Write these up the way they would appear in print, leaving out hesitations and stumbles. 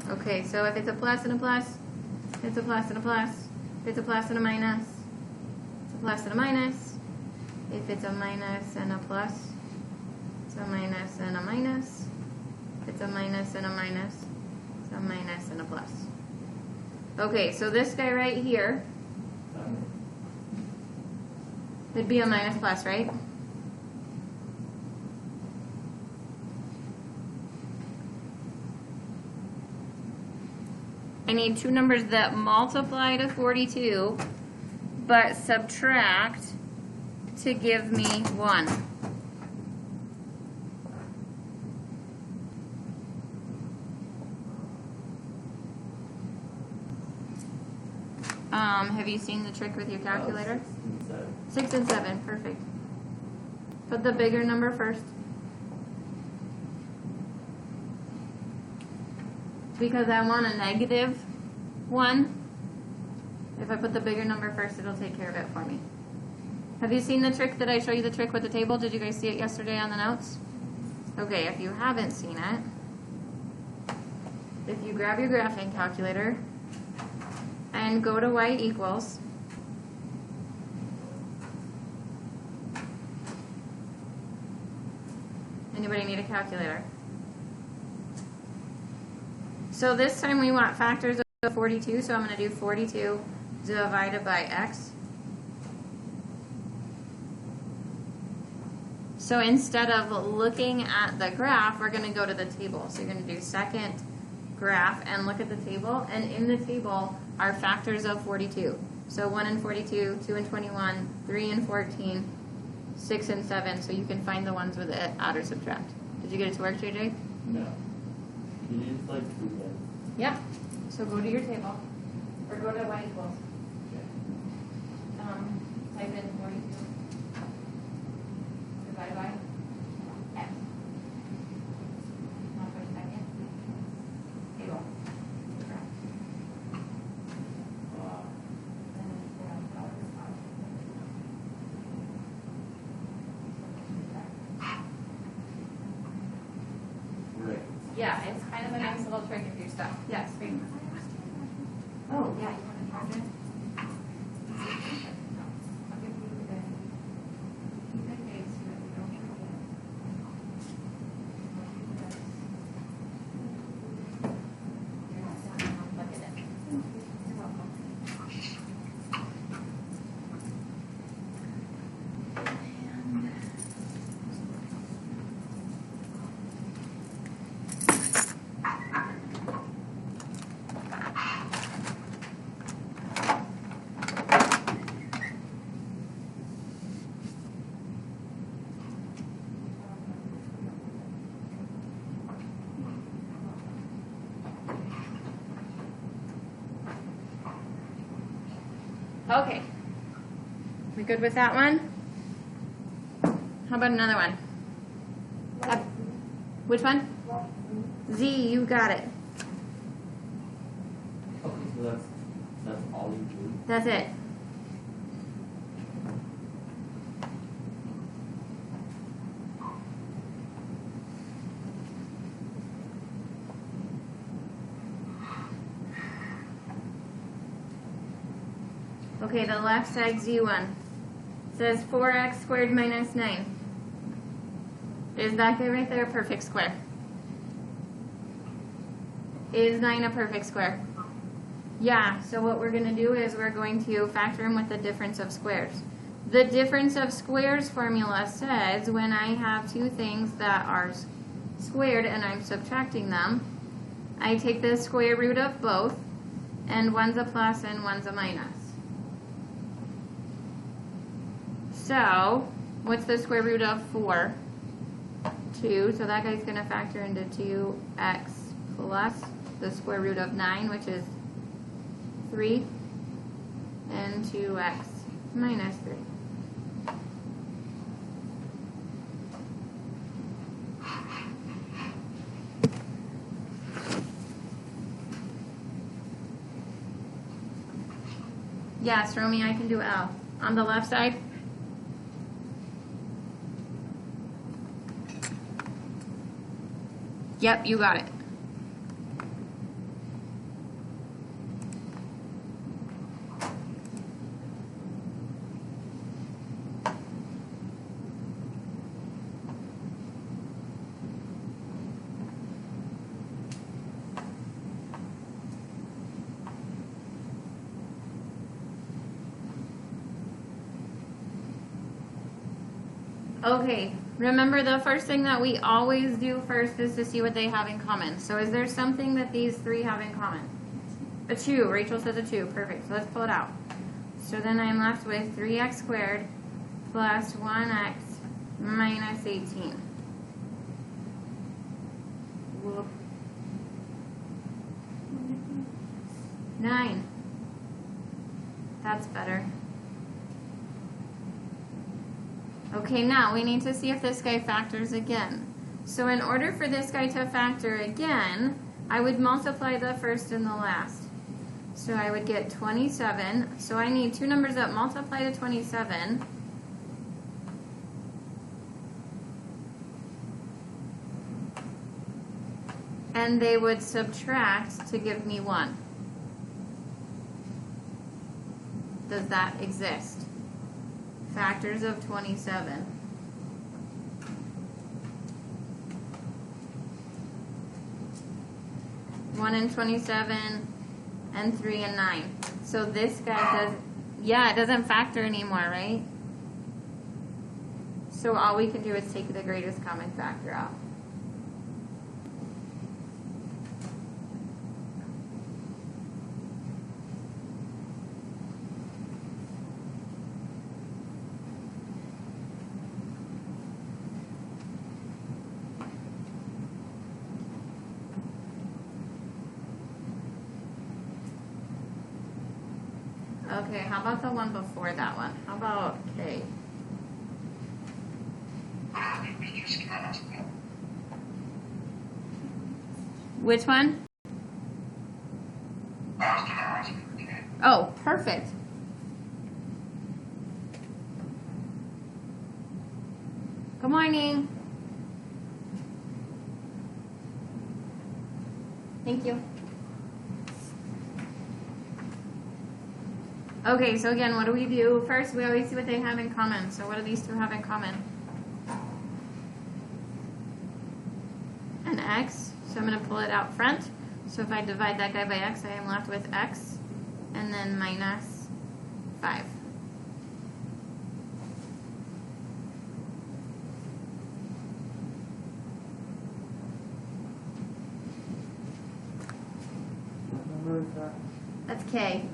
Okay, so if it's a plus and a plus, it's a plus and a plus. If it's a plus and a minus, it's a plus and a minus. If it's a minus and a plus, it's a minus and a minus. If it's a minus and a minus, it's a minus and a plus. Okay, so this guy right here would be a minus plus, right? I need two numbers that multiply to 42, but subtract to give me 1. Have you seen the trick with your calculator? 6 and 7, perfect. Put the bigger number first. Because I want a negative 1. If I put the bigger number first, it'll take care of it for me. Have you seen the trick that I show you, the trick with the table? Did you guys see it yesterday on the notes? Okay, if you haven't seen it, if you grab your graphing calculator and go to y equals, anybody need a calculator? So this time we want factors of 42, so I'm going to do 42 divided by x. So instead of looking at the graph, we're going to go to the table. So you're going to do second graph and look at the table. And in the table are factors of 42. So 1 and 42, 2 and 21, 3 and 14, 6 and 7. So you can find the ones with it, add or subtract. Did you get it to work, JJ? No. You need like 2 minutes. Yep. So go to your table, or go to y equals. Type in 42 divided by x. Not for a second. Table. Right. Yeah, it's kind of a nice little trick if you're stuck. Yes. Oh, yeah, you want to charge it? Okay. We good with that one? How about another one? Which one? Z, you got it. Okay, so that's all you do? That's it. Okay, the left side Z1 says 4x squared minus 9. Is that guy right there a perfect square? Is 9 a perfect square? Yeah, so what we're going to do is we're going to factor in with the difference of squares. The difference of squares formula says when I have two things that are squared and I'm subtracting them, I take the square root of both, and one's a plus and one's a minus. So, what's the square root of 4? 2, so that guy's going to factor into 2x plus the square root of 9, which is 3, and 2x minus 3. Yes, Romy, I can do L. On the left side? Yep, you got it. Okay, remember the first thing that we always do first is to see what they have in common. So is there something that these three have in common? A 2. Rachel says a 2. Perfect. So let's pull it out. So then I'm left with 3x squared plus 1x minus 18. Whoop. 9. That's better. Okay, now we need to see if this guy factors again. So in order for this guy to factor again, I would multiply the first and the last. So I would get 27. So I need two numbers that multiply to 27. And they would subtract to give me 1. Does that exist? Factors of 27. One and 27 and 3 and 9. So this guy does, yeah, it doesn't factor anymore, right? So all we can do is take the greatest common factor out. Okay, how about the one before that one? How about K? Which one? Oh, perfect. Good morning. Thank you. Okay, so again, what do we do? First, we always see what they have in common. So what do these two have in common? An x. So I'm going to pull it out front. So if I divide that guy by x, I am left with x and then minus 5. What number is that? That's k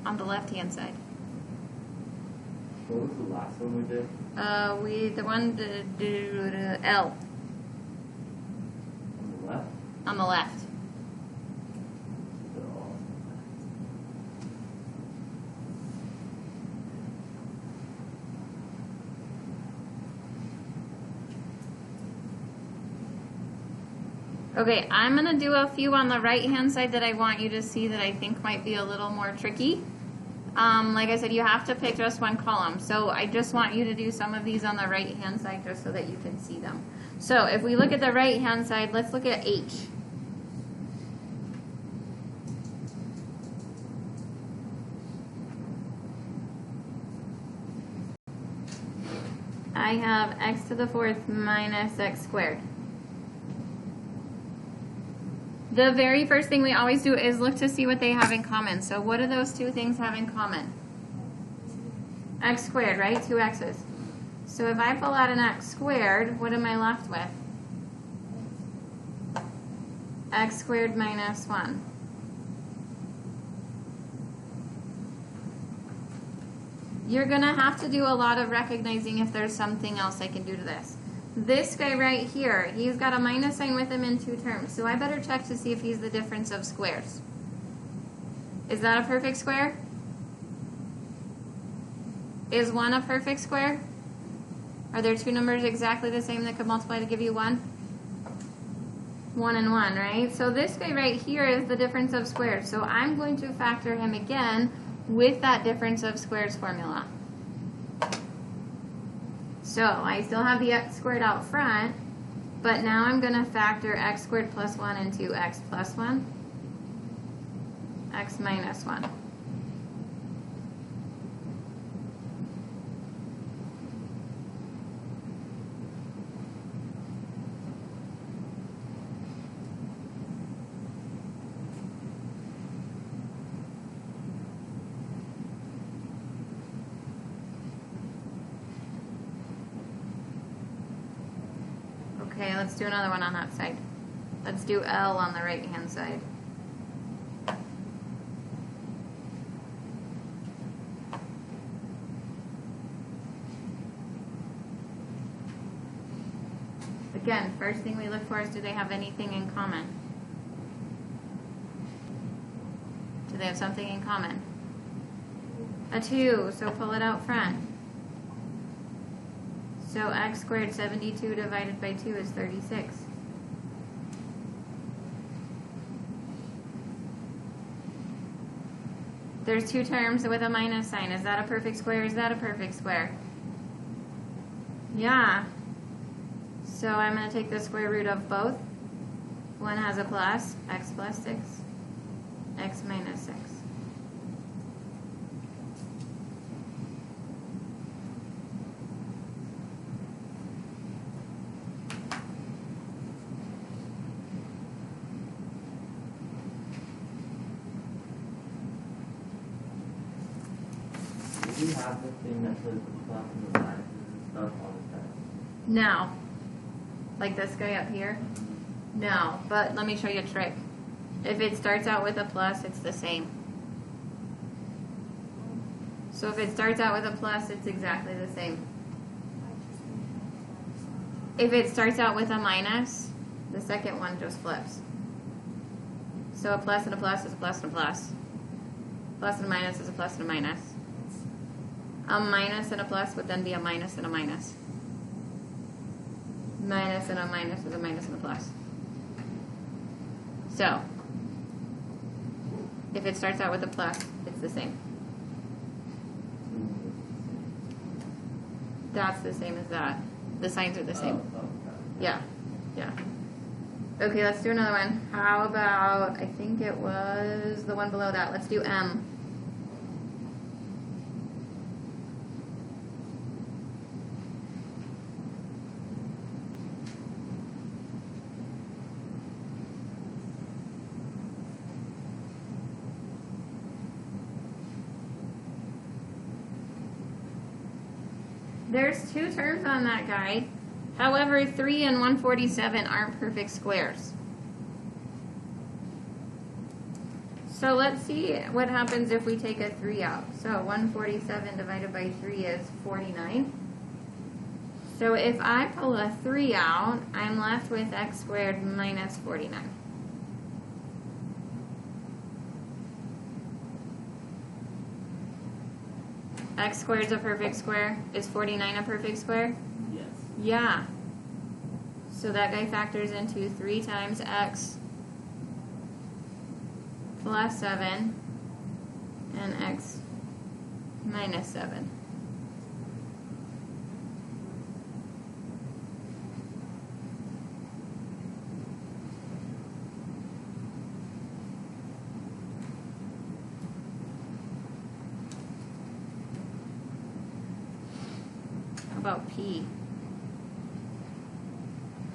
on the left-hand side. What was the last one we did? L On the left? on the left. So, Okay, I'm going to do a few on the right-hand side that I want you to see that I think might be a little more tricky. Like I said, you have to pick just one column. So I just want you to do some of these on the right-hand side just so that you can see them. So if we look at the right-hand side, let's look at H. I have x to the 4th minus x squared. The very first thing we always do is look to see what they have in common. So what do those two things have in common? X squared, right? 2 x's. So if I pull out an x squared, what am I left with? X squared minus 1. You're going to have to do a lot of recognizing if there's something else I can do to this. This guy right here, he's got a minus sign with him in 2 terms, so I better check to see if he's the difference of squares. Is that a perfect square? Is 1 a perfect square? Are there 2 numbers exactly the same that could multiply to give you 1? 1 and 1, right? So this guy right here is the difference of squares, so I'm going to factor him again with that difference of squares formula. So I still have the x squared out front, but now I'm going to factor x squared plus 1 into x plus 1, x minus 1. Okay, let's do another one on that side. Let's do L on the right hand side. Again, first thing we look for is, do they have anything in common? Do they have something in common? A 2, so pull it out front. So x squared 72 divided by 2 is 36. There's two terms with a minus sign. Is that a perfect square? Is that a perfect square? Yeah. So I'm going to take the square root of both. One has a plus, x plus 6, x minus 6. Do you have the thing that says the plus and the minuses and stuff all the time? No. Like this guy up here? No, but let me show you a trick. If it starts out with a plus, it's the same. So if it starts out with a plus, it's exactly the same. If it starts out with a minus, the second one just flips. So a plus and a plus is a plus and a plus. Plus and a minus is a plus and a minus. A minus and a plus would then be a minus and a minus. Minus and a minus is a minus and a plus. So, if it starts out with a plus, it's the same. That's the same as that. The signs are the same. Oh, Yeah, yeah. Okay, let's do another one. How about, I think it was the one below that. Let's do M. There's two terms on that guy. However, 3 and 147 aren't perfect squares. So let's see what happens if we take a 3 out. So 147 divided by 3 is 49. So if I pull a 3 out, I'm left with x squared minus 49. X squared is a perfect square. Is 49 a perfect square? Yes. Yeah. So that guy factors into 3 times x plus 7 and x minus 7. How about P?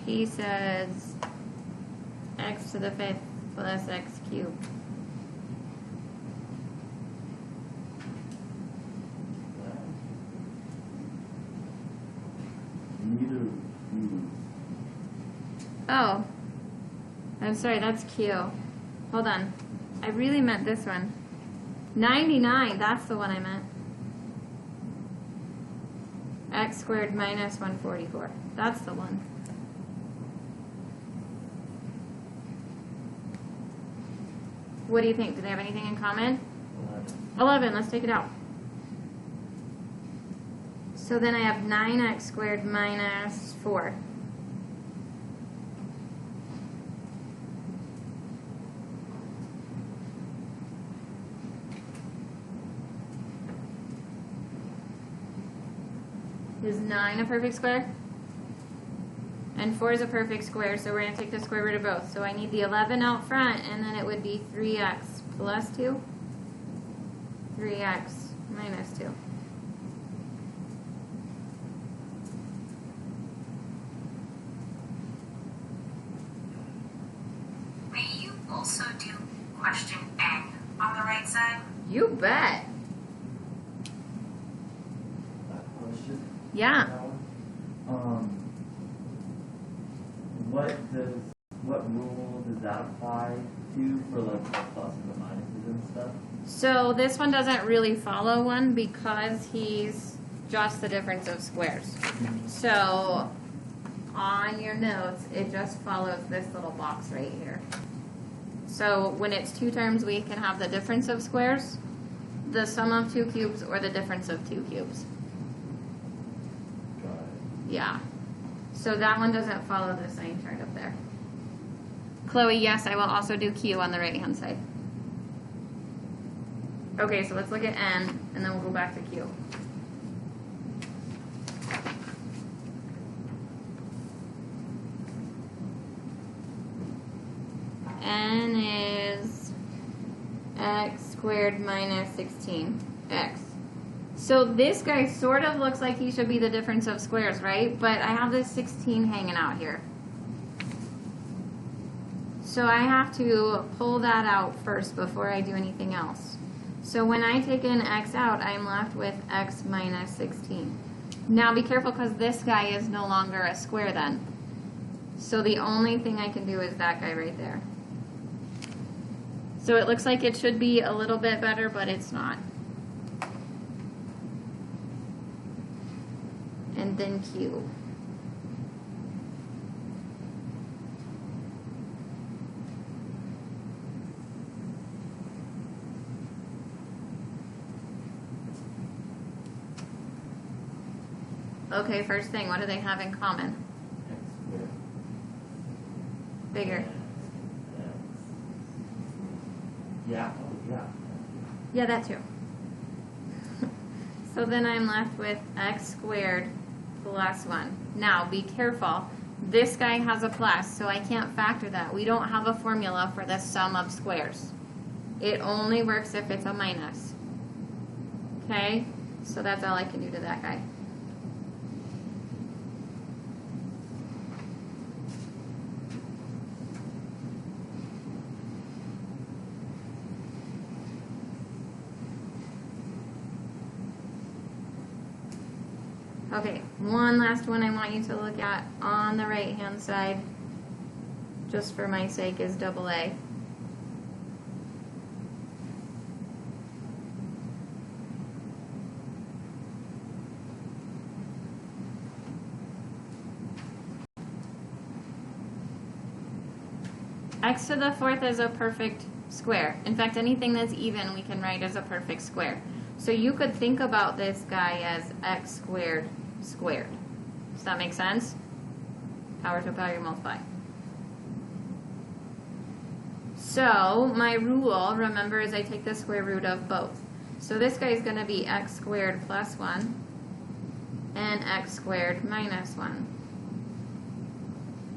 P says x to the 5th plus x cubed. Oh, I'm sorry, that's Q. Hold on. I really meant this one. 99, that's the one I meant. X squared minus 144. That's the one. What do you think? Do they have anything in common? 11. Let's take it out. So then I have 9x squared minus 4. Is 9 a perfect square? And 4 is a perfect square, so we're going to take the square root of both. So I need the 11 out front, and then it would be 3x plus 2. 3x minus 2. May you also do question N on the right side? You bet. That question. Yeah. That one. what rule does that apply to for like the pluses and minuses and stuff? So this one doesn't really follow one because he's just the difference of squares. So on your notes, it just follows this little box right here. So when it's two terms, we can have the difference of squares, the sum of two cubes, or the difference of two cubes. Got it. Yeah. So that one doesn't follow the sign chart up there. Chloe, yes, I will also do Q on the right-hand side. Okay, so let's look at N, and then we'll go back to Q. N is x squared minus 16x. So this guy sort of looks like he should be the difference of squares, right? But I have this 16 hanging out here. So I have to pull that out first before I do anything else. So when I take an x out, I'm left with x minus 16. Now be careful because this guy is no longer a square then. So the only thing I can do is that guy right there. So it looks like it should be a little bit better, but it's not. And then Q. Okay, first thing, what do they have in common? X squared. Bigger. Yeah, oh, yeah. Yeah, that too. So then I'm left with x squared plus 1. Now, be careful. This guy has a plus, so I can't factor that. We don't have a formula for the sum of squares. It only works if it's a minus. Okay? So that's all I can do to that guy. Okay, one last one I want you to look at on the right-hand side, just for my sake, is double A. X to the fourth is a perfect square. In fact, anything that's even we can write as a perfect square. So you could think about this guy as x squared squared. Does that make sense? Power to power multiply. So my rule, remember, is I take the square root of both. So this guy is going to be x squared plus 1 and x squared minus 1.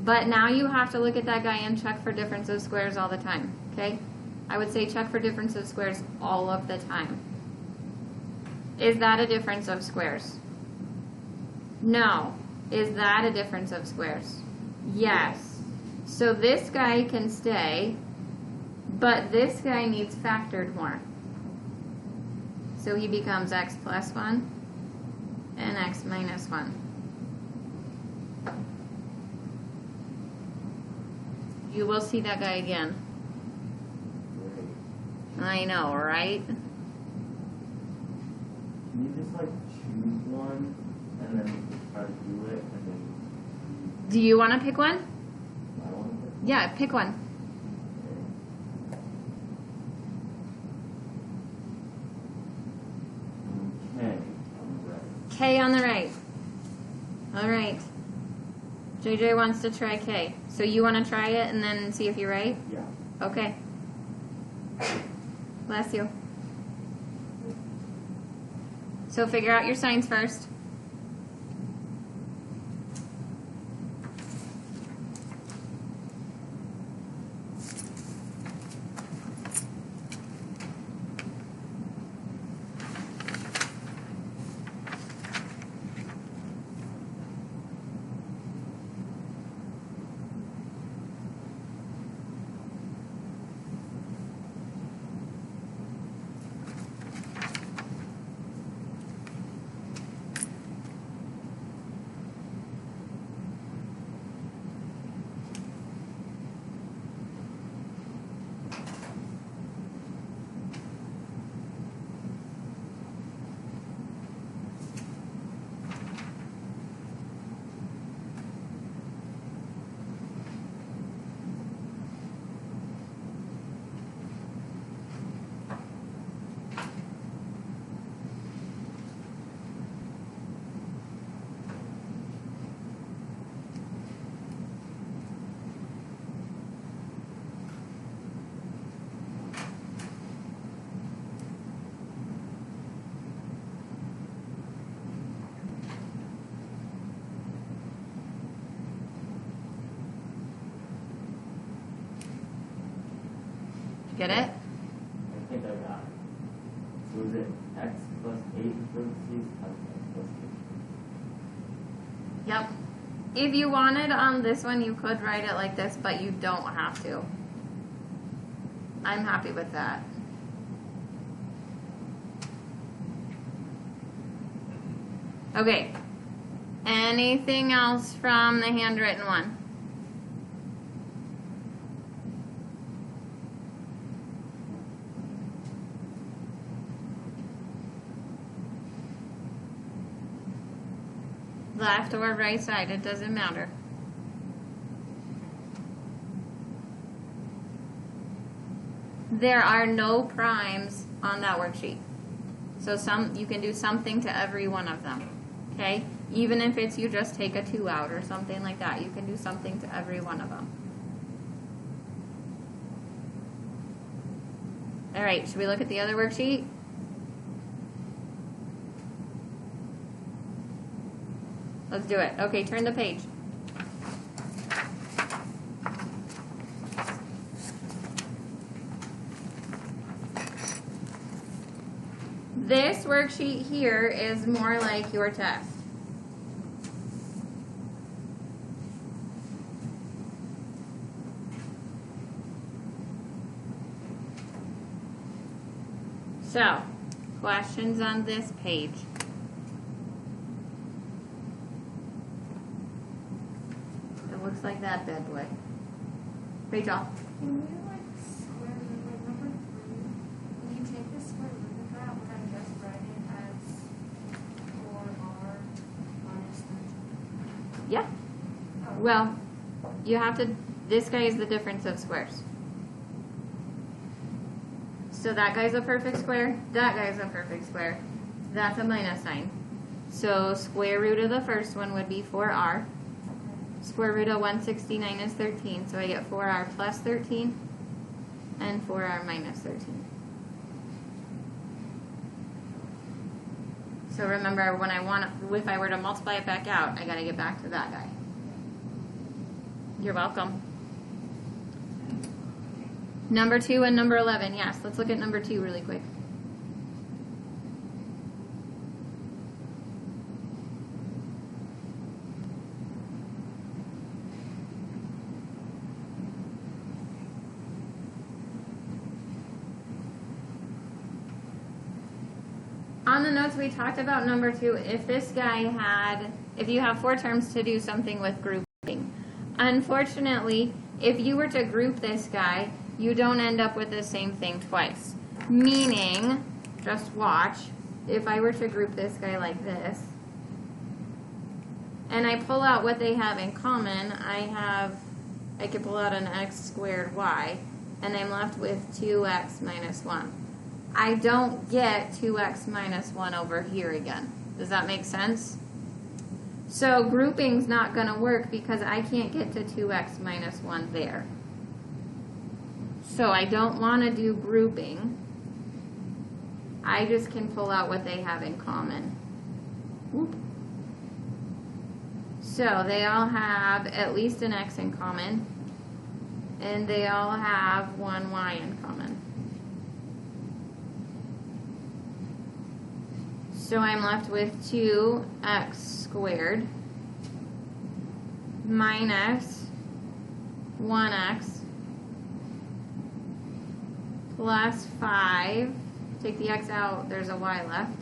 But now you have to look at that guy and check for difference of squares all the time, okay? I would say check for difference of squares all of the time. Is that a difference of squares? No. Is that a difference of squares? Yes. So this guy can stay, but this guy needs factored more. So he becomes x plus 1 and x minus 1. You will see that guy again. I know, right? Can you just like choose one and then try to do it and then Do you want to pick one? I want to Yeah, pick one. Okay, I'm ready. K on the right. All right. JJ wants to try K. So you want to try it and then see if you're right? Yeah. Okay. Bless you. So figure out your signs first. Get it? I think I got it. So is it x plus 8 in parentheses times x plus 8? Yep. If you wanted on this one, you could write it like this, but you don't have to. I'm happy with that. Okay. Anything else from the handwritten one? Left or right side, it doesn't matter. There are no primes on that worksheet. So you can do something to every one of them. Okay? Even if it's you just take a 2 out or something like that, you can do something to every one of them. All right, should we look at the other worksheet? Let's do it. Okay, turn the page. This worksheet here is more like your test. So, questions on this page? It looks like that bad boy. Rachel? Can you like square root like number 3? When you take the square root of that, would I just write it as 4r minus 13? Yeah. Oh. Well, you have to, this guy is the difference of squares. So that guy's a perfect square, that guy's a perfect square. That's a minus sign. So square root of the first one would be 4r. Square root of 169 is 13, so I get 4r plus 13 and 4r minus 13. So remember, when if I were to multiply it back out, I gotta get back to that guy. You're welcome. Number 2 and number 11, yes. Let's look at number 2 really quick. On the notes, we talked about number 2. If this guy if you have 4 terms to do something with grouping. Unfortunately, if you were to group this guy, you don't end up with the same thing twice. Meaning, just watch, if I were to group this guy like this, and I pull out what they have in common, I could pull out an x squared y, and I'm left with 2x minus 1. I don't get 2x minus 1 over here again. Does that make sense? So grouping's not going to work because I can't get to 2x minus 1 there. So I don't want to do grouping. I just can pull out what they have in common. Whoop. So they all have at least an x in common, and they all have one y in common. So I'm left with 2x squared minus 1x plus 5, take the x out, there's a y left,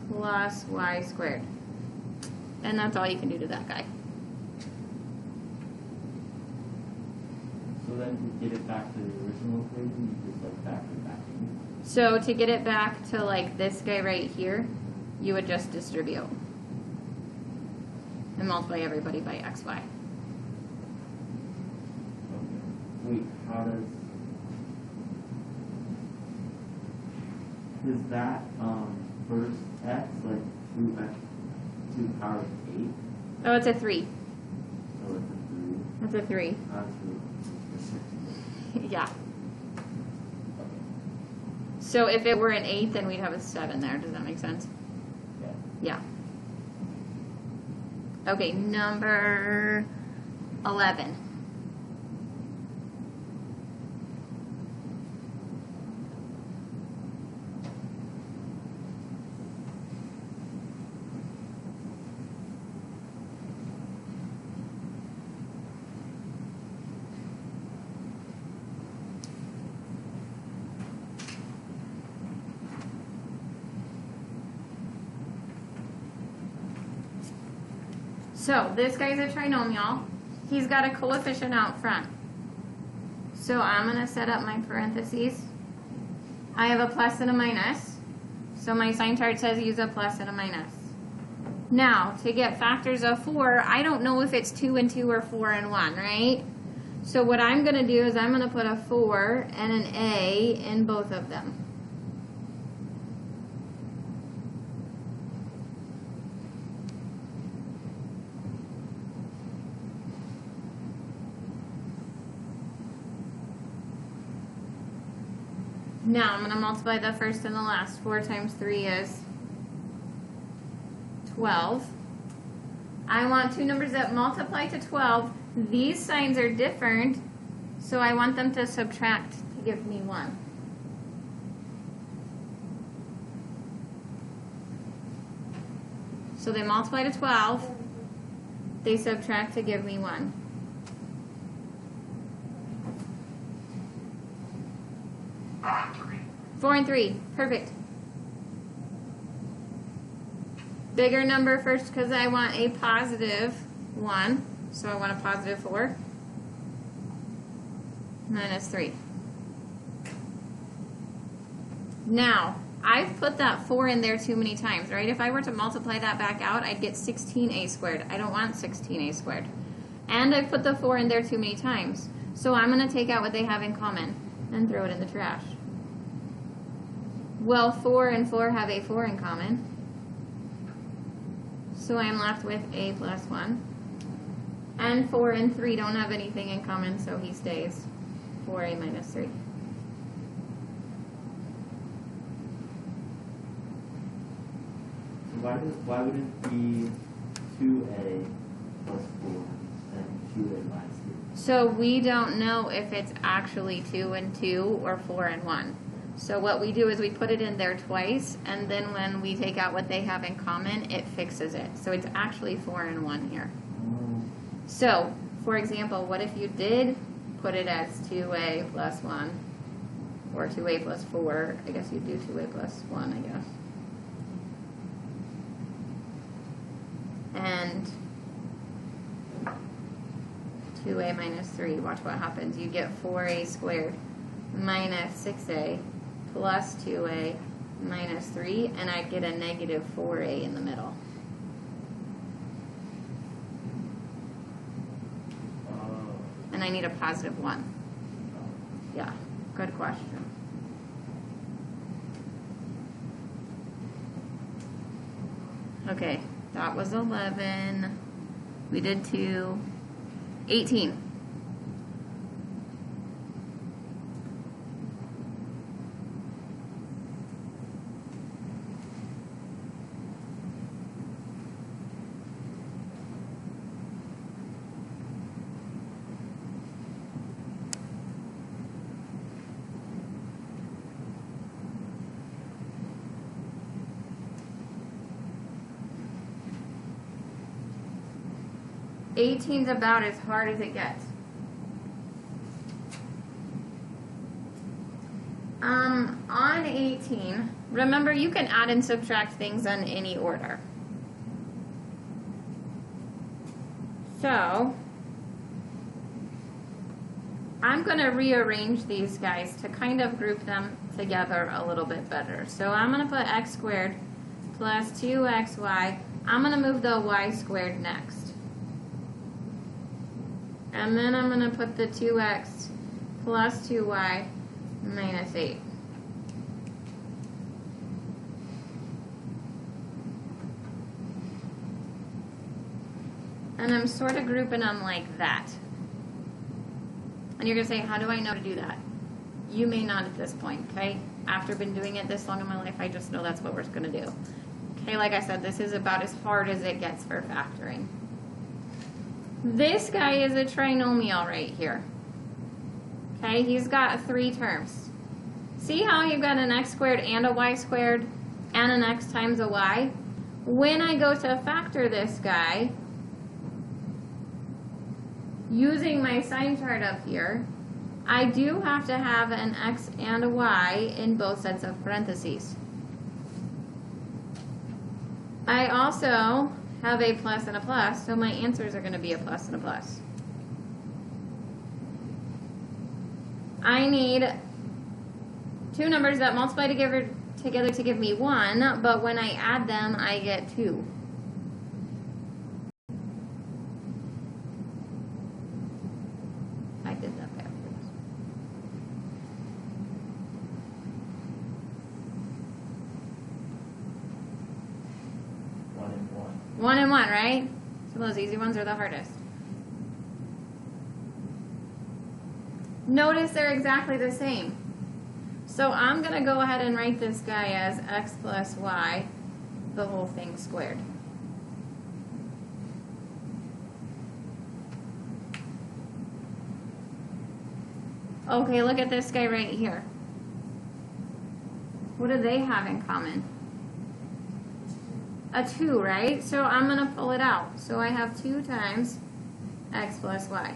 plus y squared. And that's all you can do to that guy. So then to get it back to the original equation, you just like factor back in. So to get it back to like this guy right here, you would just distribute and multiply everybody by xy. Okay. Wait, how is that first x like 2x to the power of 8? Oh, it's a 3. So it's a 3. It's a 3. That's Yeah. So if it were an 8, then we'd have a 7 there. Does that make sense? Yeah. Yeah. Okay, number 11. So this guy's a trinomial. He's got a coefficient out front. So I'm going to set up my parentheses. I have a plus and a minus. So my sign chart says use a plus and a minus. Now, to get factors of 4, I don't know if it's 2 and 2 or 4 and 1, right? So what I'm going to do is I'm going to put a 4 and an A in both of them. Now I'm going to multiply the first and the last. 4 times 3 is 12. I want two numbers that multiply to 12. These signs are different, so I want them to subtract to give me 1. So they multiply to 12. They subtract to give me 1. Four and 3. Perfect. Bigger number first because I want a positive 1. So I want a positive 4. Minus 3. Now, I've put that 4 in there too many times, right? If I were to multiply that back out, I'd get 16a squared. I don't want 16a squared. And I've put the 4 in there too many times. So I'm going to take out what they have in common and throw it in the trash. Well, 4 and 4 have a 4 in common. So I'm left with a plus 1. And 4 and 3 don't have anything in common, so he stays 4a minus 3. So why would it be 2a plus 4 and 2a minus 3? So we don't know if it's actually 2 and 2 or 4 and 1. So what we do is we put it in there twice, and then when we take out what they have in common, it fixes it. So it's actually 4 and 1 here. So, for example, what if you did put it as 2a plus 1, or 2a plus 4? I guess you'd do 2a plus 1, I guess. And 2a minus 3, watch what happens. You get 4a squared minus 6a plus 2a minus 3, and I get a negative 4a in the middle. And I need a positive 1. Yeah, good question. Okay, that was 11. We did 2. 18. Eighteen's about as hard as it gets. On 18, remember you can add and subtract things in any order. So, I'm going to rearrange these guys to kind of group them together a little bit better. So I'm going to put x squared plus 2xy. I'm going to move the y squared next. And then I'm going to put the 2x plus 2y minus 8. And I'm sort of grouping them like that. And you're going to say, how do I know to do that? You may not at this point, okay? After been doing it this long in my life, I just know that's what we're going to do. Okay, like I said, this is about as hard as it gets for factoring. This guy is a trinomial right here. Okay, he's got 3 terms. See how you've got an x squared and a y squared and an x times a y? When I go to factor this guy, using my sign chart up here, I do have to have an x and a y in both sets of parentheses. I also have a plus and a plus, so my answers are going to be a plus and a plus. I need two numbers that multiply together to give me 1, but when I add them, I get 2. I did that backwards. One and one. 1 and 1, right? So those easy ones are the hardest. Notice they're exactly the same. So I'm going to go ahead and write this guy as x plus y, the whole thing squared. Okay, look at this guy right here. What do they have in common? A 2, right? So I'm going to pull it out. So I have 2 times x plus y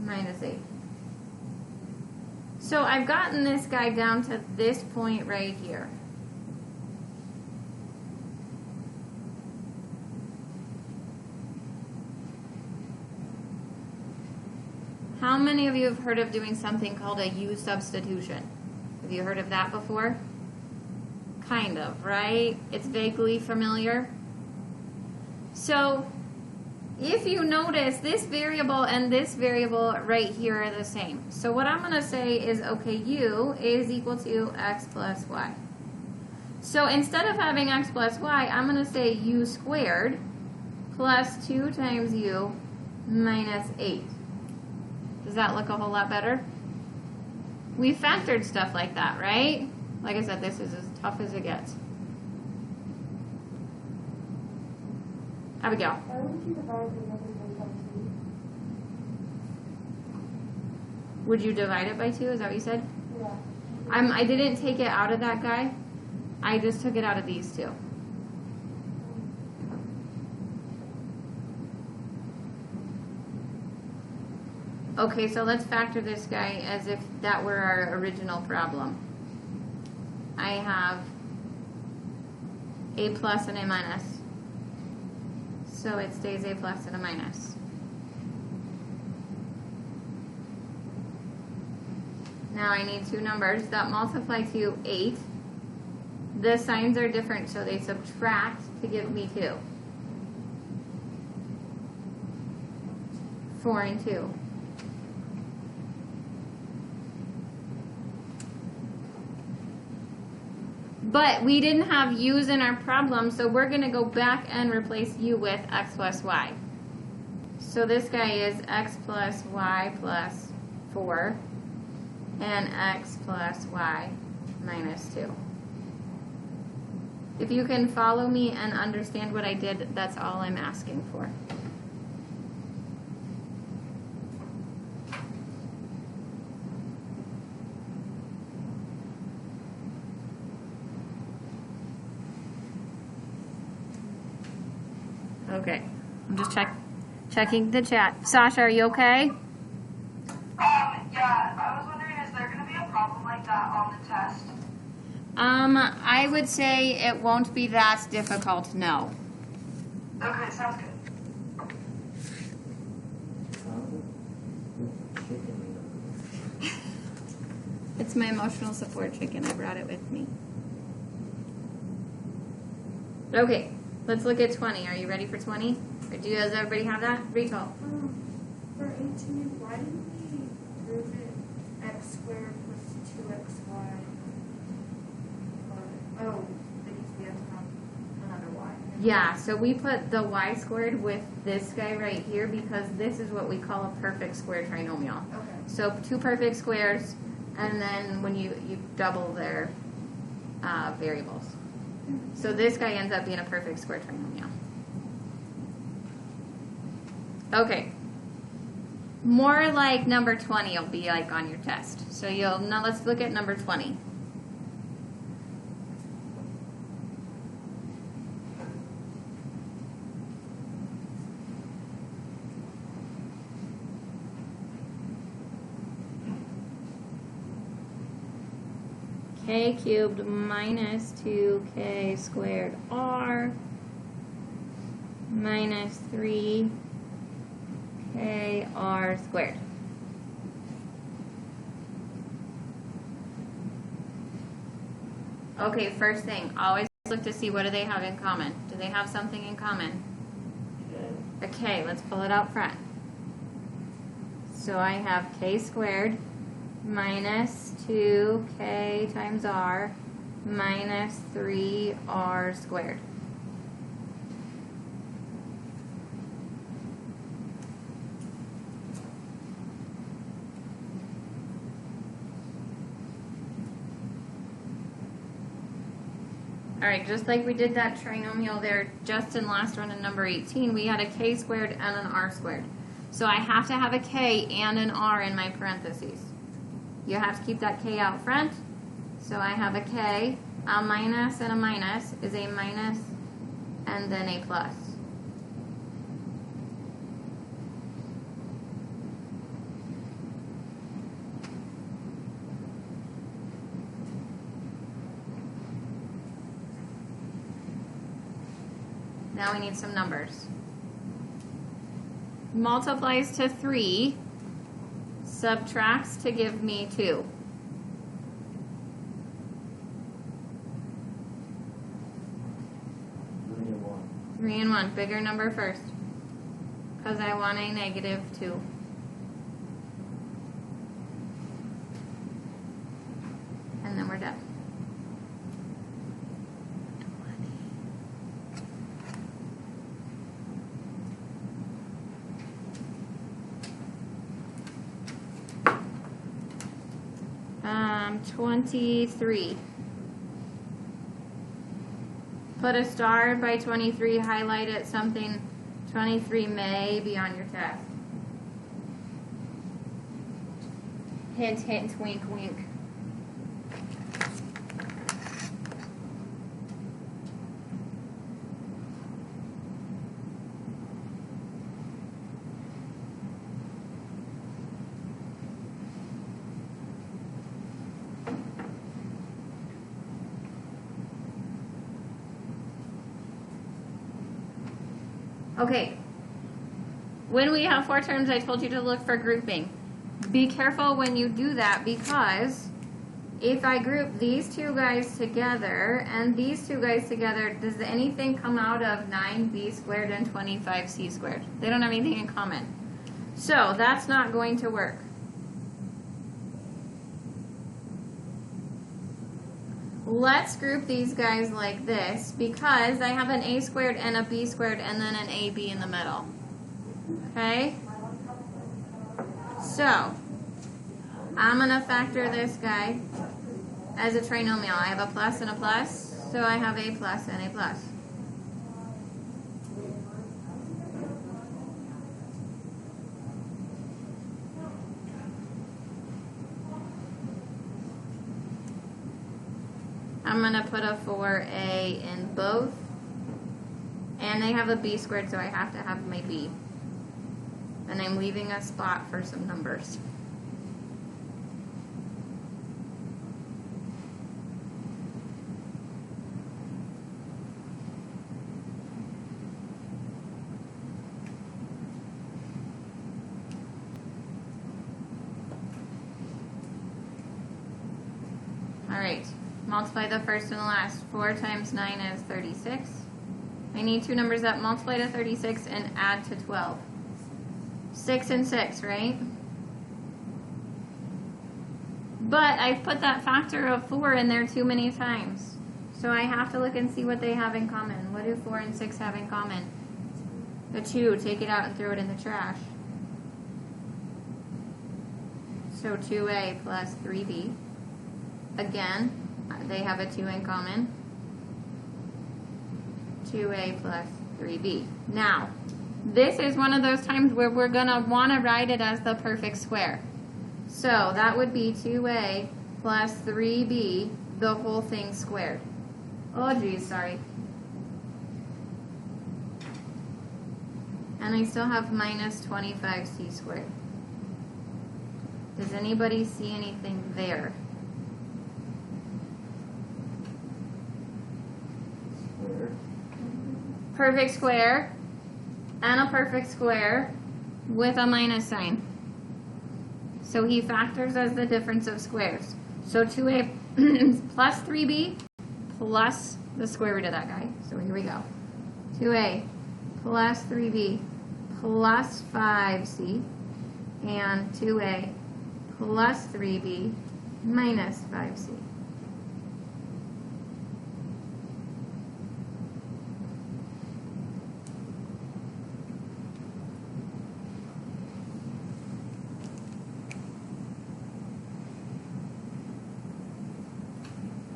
minus 8. So I've gotten this guy down to this point right here. How many of you have heard of doing something called a U substitution? Have you heard of that before? Kind of, right? It's vaguely familiar. So if you notice, this variable and this variable right here are the same. So what I'm going to say is, okay, u is equal to x plus y. So instead of having x plus y, I'm going to say u squared plus 2 times u minus 8. Does that look a whole lot better? We factored stuff like that, right? Like I said, this is as tough as it gets. Abigail. Why would you divide the number by 2? Would you divide it by 2? Is that what you said? Yeah. I didn't take it out of that guy. I just took it out of these two. Okay, so let's factor this guy as if that were our original problem. I have a plus and a minus. So it stays a plus and a minus. Now I need 2 numbers that multiply to 8. The signs are different, so they subtract to give me 2. 4 and 2. But we didn't have u's in our problem, so we're going to go back and replace u with x plus y. So this guy is x plus y plus 4 and x plus y minus 2. If you can follow me and understand what I did, that's all I'm asking for. Okay, I'm just checking the chat. Sasha, are you okay? Yeah, I was wondering, is there going to be a problem like that on the test? I would say it won't be that difficult, no. Okay, sounds good. It's my emotional support chicken. I brought it with me. Okay, let's look at 20. Are you ready for 20? Or does everybody have that? Rachel. For 18, why didn't we prove it x squared plus 2xy? Oh, because we have to have another y. Yeah, so we put the y squared with this guy right here because this is what we call a perfect square trinomial. Okay. So 2 perfect squares, and then when you double their variables. So this guy ends up being a perfect square trinomial. Okay. More like number 20 will be like on your test. So now let's look at number 20. K cubed minus 2k squared r minus 3kr squared. Okay, first thing, always look to see what do they have in common. Do they have something in common? Okay, let's pull it out front. So I have k squared minus 2k times r minus 3r squared. All right, just like we did that trinomial there just in last one in number 18, we had a k squared and an r squared. So I have to have a k and an r in my parentheses. You have to keep that k out front. So I have a k, a minus and a minus is a minus and then a plus. Now we need some numbers. Multiplies to 3, subtracts to give me 2. 3 and 1. 3 and 1, bigger number first, because I want a negative 2. And then we're done. Um, 23. Put a star by 23, highlight it, something 23 may be on your test. Hint, hint, wink, wink. Okay, when we have 4 terms, I told you to look for grouping. Be careful when you do that, because if I group these two guys together and these two guys together, does anything come out of 9b squared and 25c squared? They don't have anything in common. So that's not going to work. Let's group these guys like this, because I have an a squared and a b squared and then an ab in the middle. Okay? So, I'm going to factor this guy as a trinomial. I have a plus and a plus, so I have a plus and a plus. I'm going to put a 4a in both. And they have a b squared, so I have to have my b. And I'm leaving a spot for some numbers. All right. Multiply the first and the last. 4 times 9 is 36. I need two numbers that multiply to 36 and add to 12. 6 and 6, right? But I've put that factor of 4 in there too many times. So I have to look and see what they have in common. What do 4 and 6 have in common? A 2. Take it out and throw it in the trash. So 2a plus 3b. Again, they have a 2 in common. 2a plus 3b. Now, this is one of those times where we're going to want to write it as the perfect square. So that would be 2a plus 3b, the whole thing squared. Oh geez, sorry. And I still have minus 25c squared. Does anybody see anything there? Square. Perfect square. and a perfect square with a minus sign. So he factors as the difference of squares. So 2a plus 3b plus the square root of that guy. So here we go. 2a plus 3b plus 5c and 2a plus 3b minus 5c.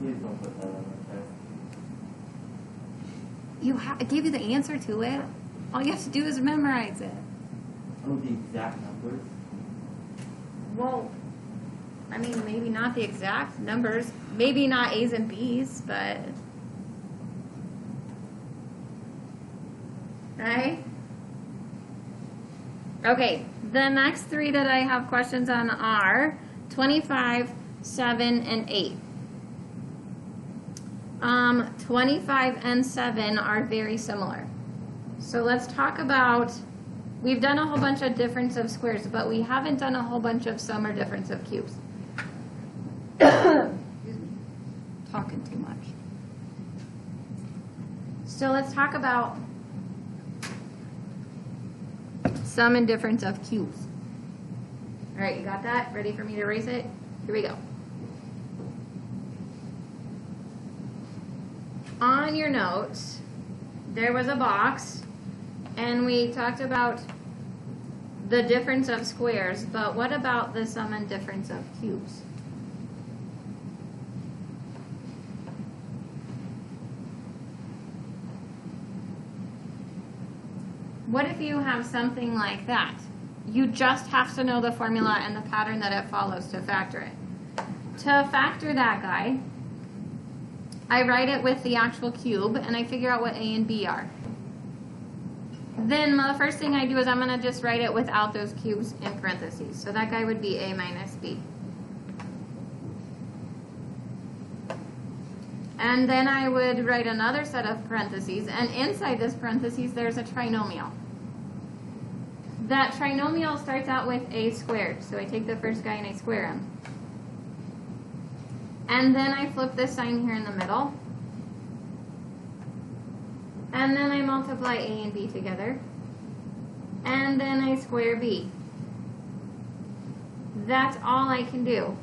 Please don't put that on the test. I gave you the answer to it. All you have to do is memorize it. Oh, the exact numbers? Well, I mean, maybe not the exact numbers. Maybe not A's and B's, but... Right? Okay, the next three that I have questions on are 25, 7, and 8. 25 and 7 are very similar. So let's talk about, we've done a whole bunch of difference of squares, but we haven't done a whole bunch of sum or difference of cubes. Excuse me, talking too much. So let's talk about sum and difference of cubes. All right, you got that? Ready for me to erase it? Here we go. On your notes, there was a box, and we talked about the difference of squares, but what about the sum and difference of cubes? What if you have something like that? You just have to know the formula and the pattern that it follows to factor it. To factor that guy, I write it with the actual cube, and I figure out what A and B are. Then the first thing I do is I'm going to just write it without those cubes in parentheses. So that guy would be A minus B. And then I would write another set of parentheses, and inside this parentheses there's a trinomial. That trinomial starts out with A squared. So I take the first guy and I square him. And then I flip this sign here in the middle. And then I multiply A and B together. And then I square B. That's all I can do.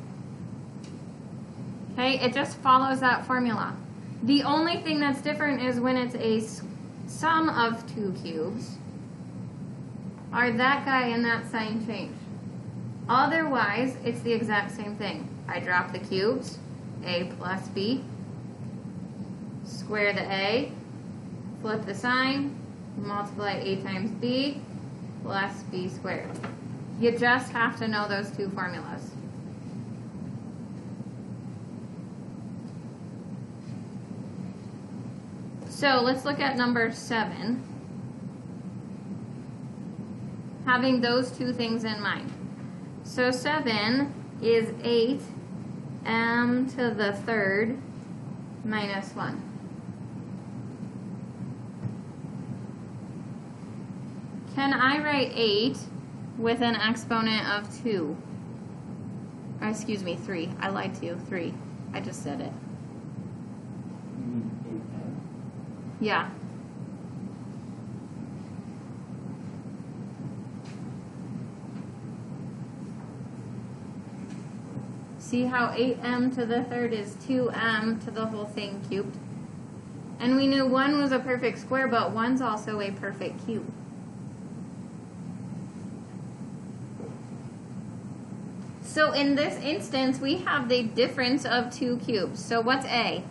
Okay, it just follows that formula. The only thing that's different is when it's a sum of two cubes, are that guy and that sign change. Otherwise, it's the exact same thing. I drop the cubes. A plus B, square the A, flip the sign, multiply A times B plus B squared. You just have to know those two formulas. So let's look at number 7, having those two things in mind. So 7 is 8 m to the third minus 1. Can I write 8 with an exponent of 2? Or excuse me, 3. I lied to you. 3. I just said it. You mean 8m? Yeah. See how 8m to the third is 2m to the whole thing cubed? And we knew 1 was a perfect square, but 1's also a perfect cube. So in this instance, we have the difference of two cubes. So what's A?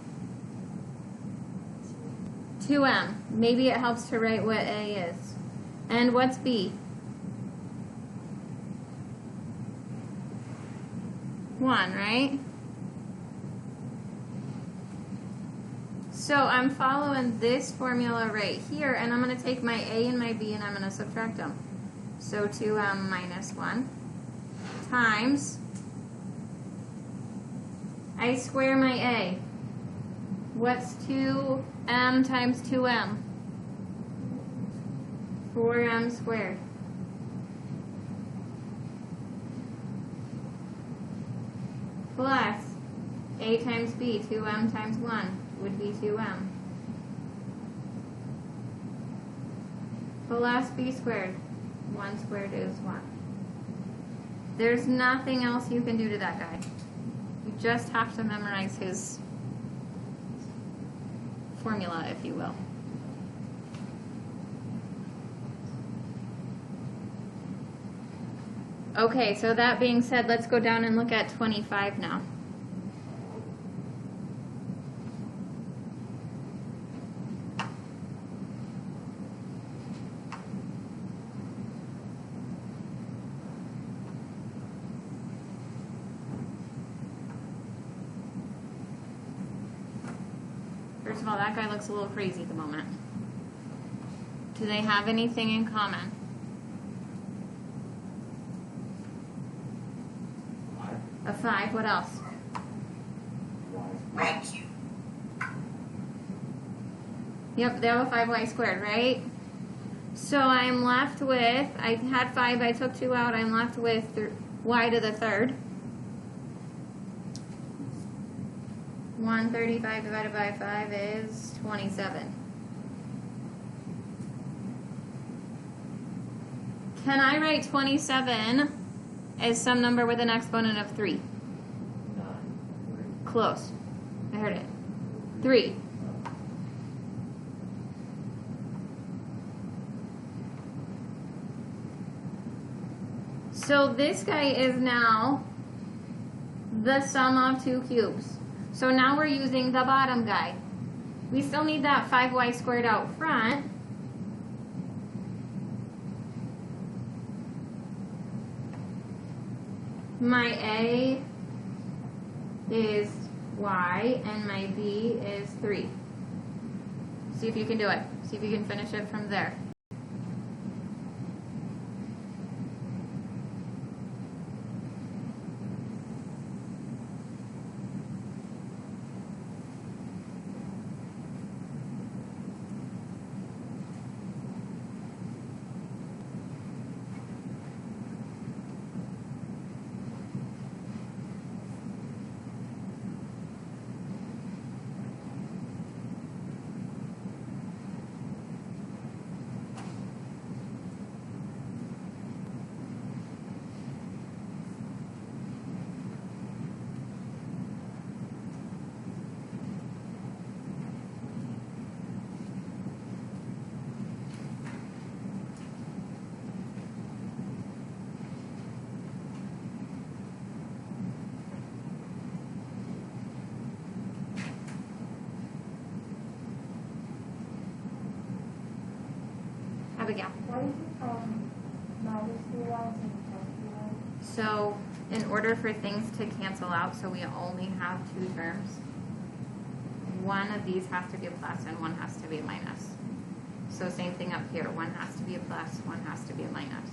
2m. Maybe it helps to write what A is. And what's B? 1, right? So I'm following this formula right here, and I'm going to take my A and my B and I'm going to subtract them. So 2m minus 1 times, I square my A. What's 2m times 2m? 4m squared. Plus a times b, 2m times 1 would be 2m. Plus b squared. 1 squared is 1. There's nothing else you can do to that guy. You just have to memorize his formula, if you will. Okay, so that being said, let's go down and look at 25 now. First of all, that guy looks a little crazy at the moment. Do they have anything in common? A 5, what else? Thank you. Yep, they have a 5y squared, right? So I'm left with, I had 5, I took 2 out, I'm left with y to the third. 135 divided by 5 is 27. Can I write 27 as some number with an exponent of 3? 9. Close. I heard it. 3. So this guy is now the sum of 2 cubes. So now we're using the bottom guy. We still need that 5y squared out front. My A is y and my B is 3. See if you can do it. See if you can finish it from there. Abigail. Why did you minus 3y and plus 3y? So in order for things to cancel out, so we only have 2 terms, one of these has to be a plus and one has to be a minus. So same thing up here, one has to be a plus, one has to be a minus.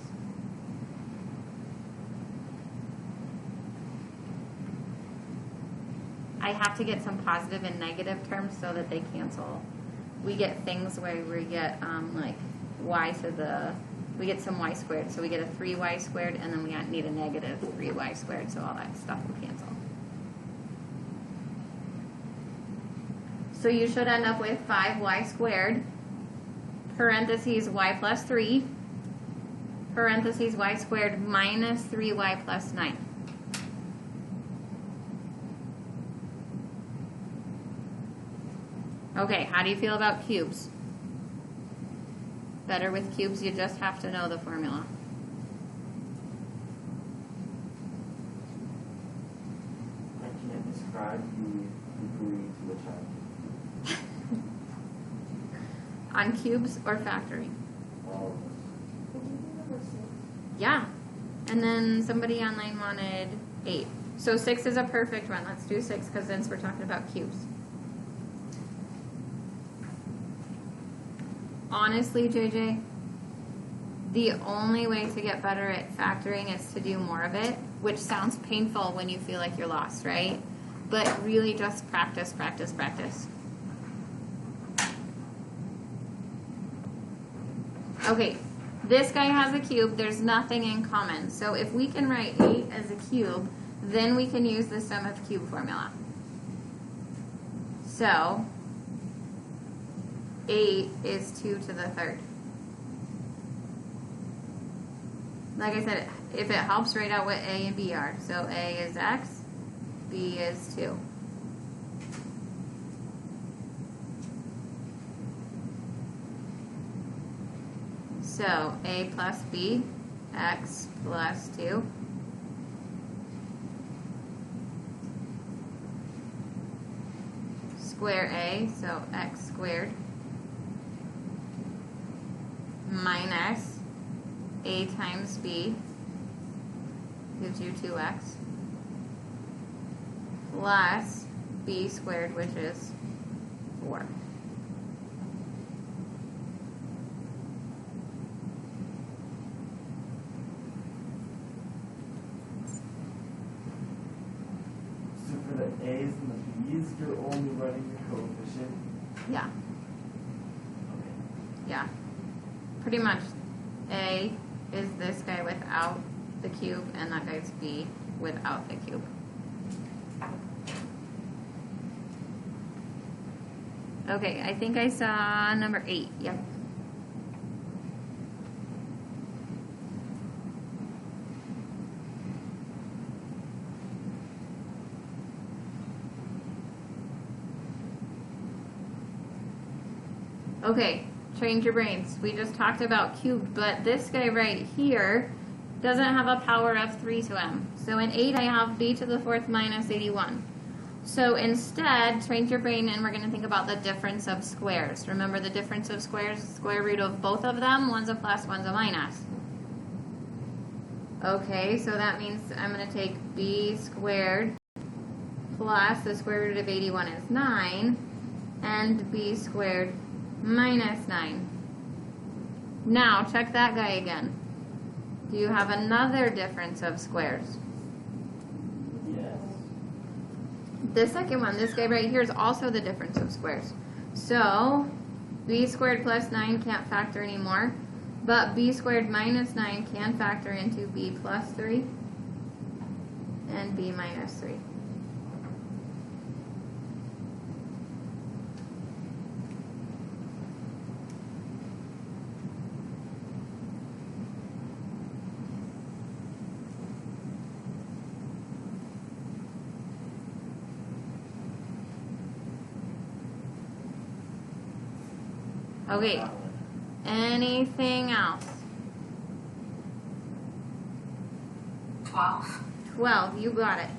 I have to get some positive and negative terms so that they cancel. We get things where we get like y to the, we get some y squared, so we get a 3y squared, and then we need a negative 3y squared, so all that stuff will cancel. So you should end up with 5y squared, parentheses y plus 3, parentheses y squared minus 3y plus 9. Okay, how do you feel about cubes? Better with cubes, you just have to know the formula. I can't describe the degree to which On cubes or factoring? all Did you do number 6? Yeah. And then somebody online wanted 8. So 6 is a perfect one. Let's do 6 because since we're talking about cubes. Honestly, JJ, the only way to get better at factoring is to do more of it, which sounds painful when you feel like you're lost, right? But really just practice, practice, practice. Okay, This guy has a cube, there's nothing in common. So if we can write 8 as a cube, then we can use the sum of cube formula. So 8 is 2 to the third. Like I said, if it helps, write out what A and B are. So A is X, B is 2. So A plus B, X plus 2. Square A, so X squared, minus A times B gives you 2x, plus B squared, which is 4. So for the A's and the B's, you're only running your coefficient. Yeah, Okay. yeah. Pretty much A is this guy without the cube, and that guy's B without the cube. Okay, I think I saw number 8. Yep. Okay, train your brains. We just talked about cubed, but this guy right here doesn't have a power of 3 to him. So in 8, I have b to the 4th minus 81. So instead, train your brain, and we're going to think about the difference of squares. Remember the difference of squares? Square root of both of them. One's a plus, one's a minus. Okay, so that means I'm going to take b squared plus the square root of 81 is 9, and b squared minus 9. Now, check that guy again. Do you have another difference of squares? Yes. The second one, this guy right here, is also the difference of squares. So, b squared plus 9 can't factor anymore, but b squared minus 9 can factor into b plus 3 and b minus 3. Okay, That one. anything else? 12. 12, you got it.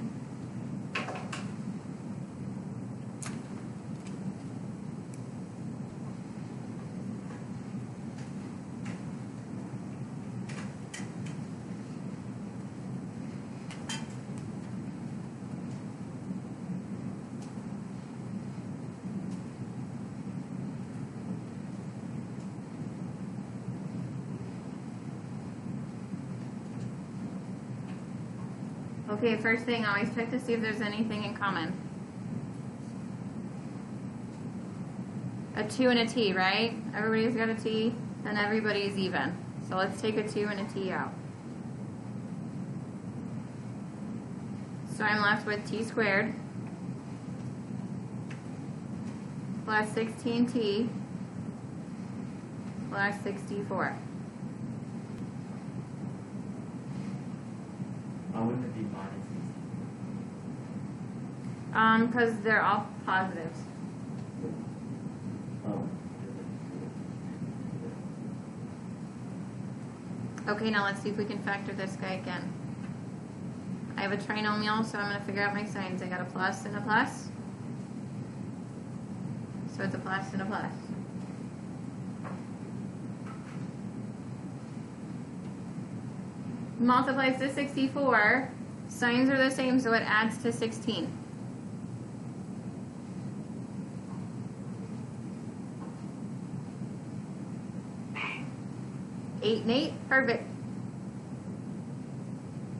Okay, first thing, always check to see if there's anything in common. A 2 and a t, right? Everybody's got a t, and everybody's even. So let's take a 2 and a t out. So I'm left with t squared plus 16t plus 64. Why wouldn't it be minus? Because they're all positives. Oh. Okay, now let's see if we can factor this guy again. I have a trinomial, so I'm going to figure out my signs. I got a plus and a plus. So it's a plus and a plus. Multiplies to 64. Signs are the same, so it adds to 16. 8 and 8, perfect.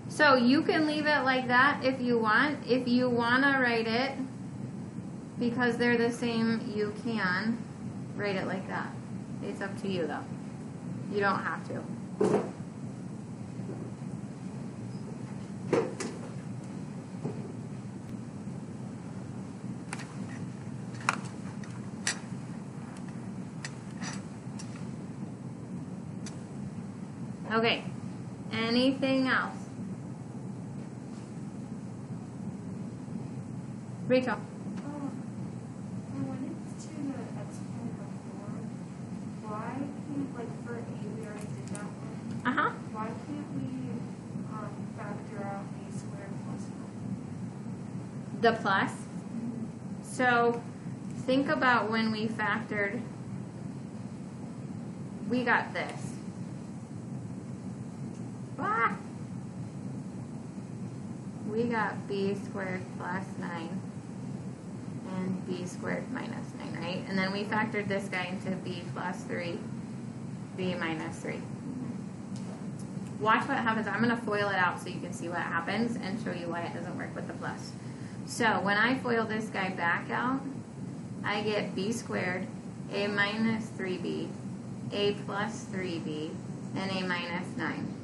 So you can leave it like that if you want. If you want to write it, because they're the same, you can write it like that. It's up to you though. You don't have to. Okay, anything else? Rachel? And when it's to the exponent of 4, why can't, like for 8, we already did that one. Uh-huh. Why can't we factor out a squared plus 1? The plus. So think about when we factored, we got this. Ah! We got b squared plus 9 and b squared minus 9, right? And then we factored this guy into b plus 3, b minus 3. Watch what happens. I'm going to FOIL it out so you can see what happens and show you why it doesn't work with the plus. So when I FOIL this guy back out, I get b squared, a minus 3b, a plus 3b, and a minus 9.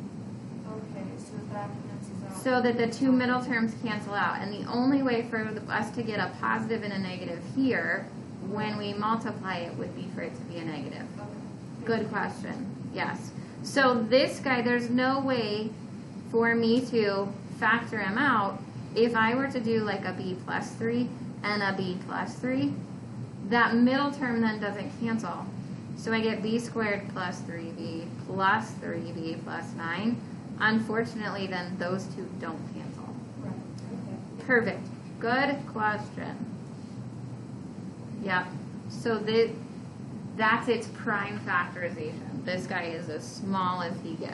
Okay, so that cancels out. So that the two middle terms cancel out. And the only way for us to get a positive and a negative here, when we multiply it, would be for it to be a negative. Okay. Good question. Yes. So this guy, there's no way for me to factor him out. If I were to do like a b plus 3 and a b plus 3, that middle term then doesn't cancel. So I get b squared plus 3b plus 3b plus 9. Unfortunately, then those two don't cancel. Right, okay. Perfect. Good question. Yep. So that's its prime factorization. This guy is as small as he gets.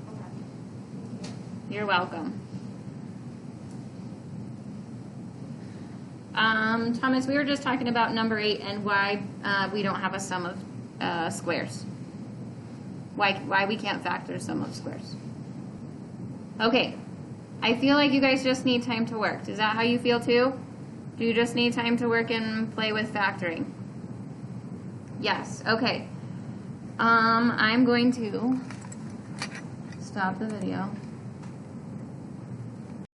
Okay. You're welcome. Thomas, we were just talking about number 8 and why we don't have a sum of squares. Why we can't factor sum of squares. Okay. I feel like you guys just need time to work. Is that how you feel too? Do you just need time to work and play with factoring? Yes. Okay. I'm going to stop the video.